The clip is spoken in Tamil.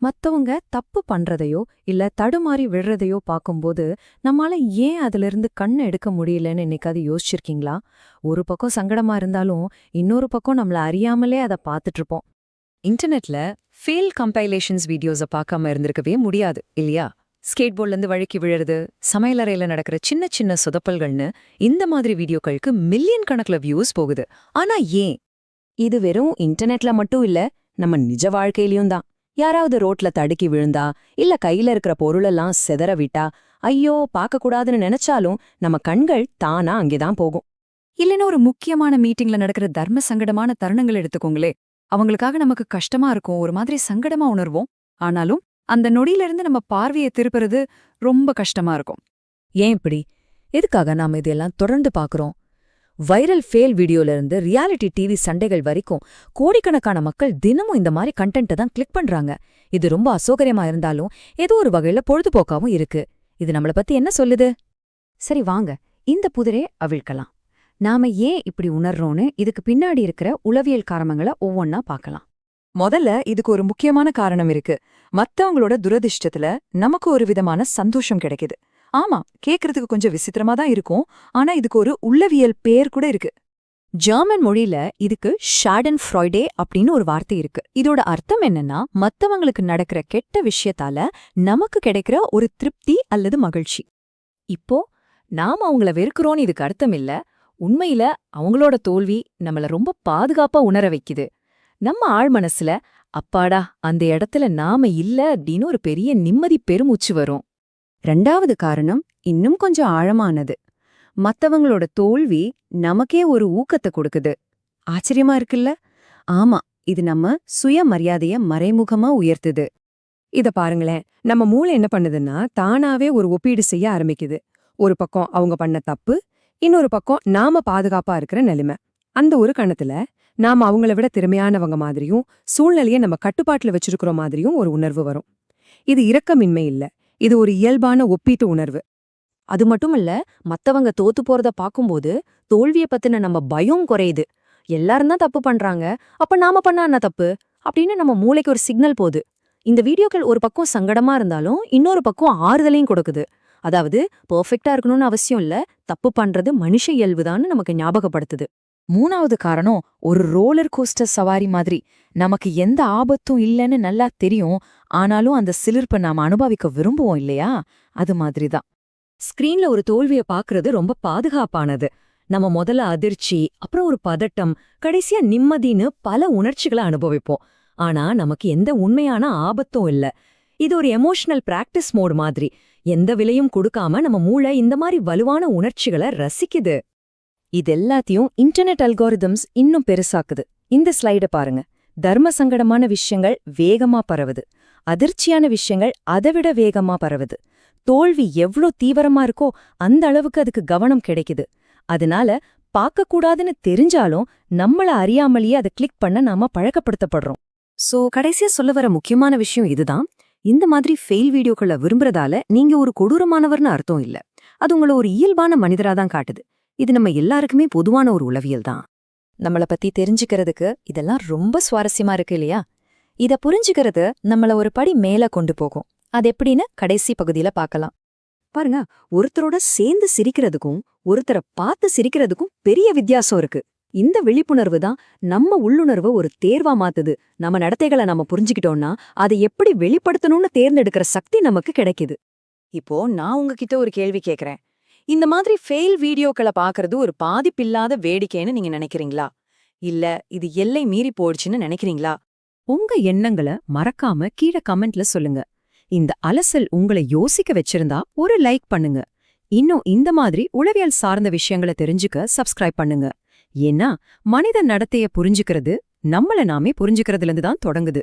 மத்தவங்க தப்பு பண்றதையோ இல்ல தடுமாறி விழுறதையோ பார்க்கும்போது நம்மால ஏன் அதிலிருந்து கண்ணை எடுக்க முடியலன்னு என்னைக்காவது யோசிச்சிருக்கீங்களா? ஒரு பக்கம் சங்கடமா இருந்தாலும் இன்னொரு பக்கம் நம்மள அறியாமலே அதை பார்த்துட்டு இருப்போம். இன்டர்நெட்ல ஃபெயில் கம்பைலேஷன்ஸ் வீடியோஸை பார்க்காம இருந்திருக்கவே முடியாது இல்லையா? ஸ்கேட்போர்ட்லேருந்து வழுக்கி விழுறது, சமையலறையில நடக்கிற சின்ன சின்ன சொதப்பல்கள்னு இந்த மாதிரி வீடியோக்களுக்கு மில்லியன் கணக்குல வியூஸ் போகுது. ஆனா ஏன்? இது வெறும் இன்டர்நெட்ல மட்டும் இல்ல, நம்ம நிஜ வாழ்க்கையிலயும் தான். யாராவது ரோட்ல தடுக்கி விழுந்தா இல்ல கையில இருக்கிற பொருளெல்லாம் சிதற விட்டா ஐயோ பார்க்க கூடாதுன்னு நினைச்சாலும் நம்ம கண்கள் தானா அங்கேதான் போகும். இல்லைன்னா ஒரு முக்கியமான மீட்டிங்ல நடக்கிற தர்ம சங்கடமான தருணங்கள் எடுத்துக்கோங்களே, அவங்களுக்காக நமக்கு கஷ்டமா இருக்கும், ஒரு மாதிரி சங்கடமா உணர்வோம். ஆனாலும் அந்த நொடியிலிருந்து நம்ம பார்வையை திருப்புறது ரொம்ப கஷ்டமா இருக்கும். ஏன் இப்படி? எதுக்காக நாம இதெல்லாம் தொடர்ந்து பார்க்கறோம்? வைரல் ஃபெயில் வீடியோல இருந்து ரியாலிட்டி டிவி சண்டைகள் வரைக்கும் கோடிக்கணக்கான மக்கள் தினமும் இந்த மாதிரி கண்டென்ட்டை தான் கிளிக் பண்றாங்க. இது ரொம்ப அசௌகரியமா இருந்தாலும் ஏதோ ஒரு வகையில பொழுதுபோக்காவும் இருக்கு. இது நம்மள பத்தி என்ன சொல்லுது? சரி வாங்க, இந்த புதிரே அவிழ்க்கலாம். நாம ஏன் இப்படி உணர்றோன்னு இதுக்கு பின்னாடி இருக்கிற உளவியல் காரணங்களை ஒவ்வொன்னா பார்க்கலாம். முதல்ல இதுக்கு ஒரு முக்கியமான காரணம் இருக்கு. மத்தவங்களோட துரதிர்ஷ்டத்துல நமக்கு ஒரு விதமான சந்தோஷம் கிடைக்குது. ஆமா, கேக்குறதுக்கு கொஞ்சம் விசித்திரமா தான் இருக்கும். ஆனா இதுக்கு ஒரு உள்ளவியல் பேர் கூட இருக்கு. ஜெர்மன் மொழியில இதுக்கு ஷாடன்ஃப்ராய்டே அப்படின்னு ஒரு வார்த்தை இருக்கு. இதோட அர்த்தம் என்னன்னா, மத்தவங்களுக்கு நடக்கிற கெட்ட விஷயத்தால நமக்கு கிடைக்கிற ஒரு திருப்தி அல்லது மகிழ்ச்சி. இப்போ நாம அவங்கள வெறுக்கிறோன்னு இதுக்கு அர்த்தம் இல்ல. உண்மையில அவங்களோட தோல்வி நம்மள ரொம்ப பாதுகாப்பா உணர வைக்குது. நம்ம ஆழ்மனசுல அப்பாடா அந்த இடத்துல நாம இல்ல அப்படின்னு ஒரு பெரிய நிம்மதி பெருமூச்சு வரும். ரெண்டாவது காரணம் இன்னும் கொஞ்சம் ஆழமானது. மத்தவங்களோட தோல்வி நமக்கே ஒரு ஊக்கத்தை கொடுக்குது. ஆச்சரியமா இருக்குல்ல? ஆமா, இது நம்ம சுயமரியாதைய மறைமுகமா உயர்த்துது. இத பாருங்களேன், நம்ம மூளை என்ன பண்ணுதுன்னா தானாவே ஒரு ஒப்பீடு செய்ய ஆரம்பிக்குது. ஒரு பக்கம் அவங்க பண்ண தப்பு, இன்னொரு பக்கம் நாம பாதுகாப்பா இருக்கிற நிலைமை. அந்த ஒரு கணத்துல நாம அவங்கள விட திறமையானவங்க மாதிரியும் சூழ்நிலையை நம்ம கட்டுப்பாட்டுல வச்சிருக்கிற மாதிரியும் ஒரு உணர்வு வரும். இது இரக்கமின்மை இல்ல, இது ஒரு இயல்பான ஒப்பீட்டு உணர்வு. அது மட்டுமல்ல, மத்தவங்க தோத்து போறத பாக்கும்போது தோல்விய பத்தின நம்ம பயம் குறையுது. எல்லாரும் தான் தப்பு பண்றாங்க, அப்ப நாம பண்ணா என்ன தப்பு அப்படின்னு நம்ம மூளைக்கு ஒரு சிக்னல் போகுது. இந்த வீடியோக்கள் ஒரு பக்கம் சங்கடமா இருந்தாலும் இன்னொரு பக்கம் ஆறுதலையும் கொடுக்குது. அதாவது பெர்ஃபெக்ட்டா இருக்கணும்னு அவசியம் இல்ல, தப்பு பண்றது மனுஷ இயல்புதான்னு நமக்கு ஞாபகப்படுத்துது. மூணாவது காரணம் ஒரு ரோலர் கோஸ்டர் சவாரி மாதிரி. நமக்கு எந்த ஆபத்தும் இல்லைன்னு நல்லா தெரியும், ஆனாலும் அந்த சிலிர்ப்பை நாம அனுபவிக்க விரும்புவோம் இல்லையா? அது மாதிரிதான். ஸ்கிரீன்ல ஒரு தோல்விய பாக்குறது ரொம்ப பாதுகாப்பானது. நம்ம முதல்ல அதிர்ச்சி, அப்புறம் ஒரு பதட்டம், கடைசியா நிம்மதின்னு பல உணர்ச்சிகளை அனுபவிப்போம். ஆனா நமக்கு எந்த உண்மையான ஆபத்தும் இல்ல. இது ஒரு எமோஷனல் பிராக்டிஸ் மோட் மாதிரி. எந்த விலையும் கொடுக்காம நம்ம மூளை இந்த மாதிரி வலுவான உணர்ச்சிகளை ரசிக்குது. இது எல்லாத்தையும் இன்டர்நெட் அல்காரிதம்ஸ் இன்னும் பெருசாக்குது. இந்த ஸ்லைட பாருங்க. தர்ம சங்கடமான விஷயங்கள் வேகமா பரவுது, அதிர்ச்சியான விஷயங்கள் அதைவிட வேகமா பரவுது. தோல்வி எவ்ளோ தீவிரமா இருக்கோ அந்த அளவுக்கு அதுக்கு கவனம் கிடைக்குது. அதனால பார்க்கக்கூடாதுன்னு தெரிஞ்சாலும் நம்மள அறியாமலேயே அதை கிளிக் பண்ண நாம பழக்கப்படுத்தப்படுறோம். சோ கடைசியா சொல்ல வர முக்கியமான விஷயம் இதுதான். இந்த மாதிரி ஃபெயில் வீடியோக்களை விரும்புறதால நீங்க ஒரு கொடூரமானவர்னு அர்த்தம் இல்ல. அது உங்களை ஒரு இயல்பான மனிதரா தான் காட்டுது. இது நம்ம எல்லாருக்குமே பொதுவான ஒரு உளவியல் தான். நம்மள பத்தி தெரிஞ்சுக்கிறதுக்கு இதெல்லாம் ரொம்ப சுவாரஸ்யமா இருக்கு இல்லையா? இத புரிஞ்சுக்கிறது நம்மள ஒரு படி மேல கொண்டு போகும். அது எப்படின்னு கடைசி பகுதியில பார்க்கலாம். பாருங்க, ஒருத்தரோட சேர்ந்து சிரிக்கிறதுக்கும் ஒருத்தரை பார்த்து சிரிக்கிறதுக்கும் பெரிய வித்தியாசம் இருக்கு. இந்த விழிப்புணர்வு தான் நம்ம உள்ளுணர்வை ஒரு தேர்வா மாத்துது. நம்ம நடத்தைகளை நம்ம புரிஞ்சுக்கிட்டோம்னா அதை எப்படி வெளிப்படுத்தணும்னு தேர்ந்தெடுக்கிற சக்தி நமக்கு கிடைக்குது. இப்போ நான் உங்ககிட்ட ஒரு கேள்வி கேக்குறேன். இந்த மாதிரி ஃபெயில் வீடியோக்களை பார்க்கறது ஒரு பாதிப்பில்லாத வேடிக்கைன்னு நீங்க நினைக்கிறீங்களா? இல்ல இது எல்லை மீறி போயிடுச்சுன்னு நினைக்கிறீங்களா? உங்க எண்ணங்களை மறக்காம கீழே கமெண்ட்ல சொல்லுங்க. இந்த அலசல் உங்களை யோசிக்க வச்சிருந்தா ஒரு லைக் பண்ணுங்க. இன்னும் இந்த மாதிரி உளவியல் சார்ந்த விஷயங்களை தெரிஞ்சுக்க சப்ஸ்கிரைப் பண்ணுங்க. ஏன்னா மனித நடத்தைய புரிஞ்சுக்கிறது நம்மள நாமே புரிஞ்சுக்கிறதுல இருந்து தான் தொடங்குது.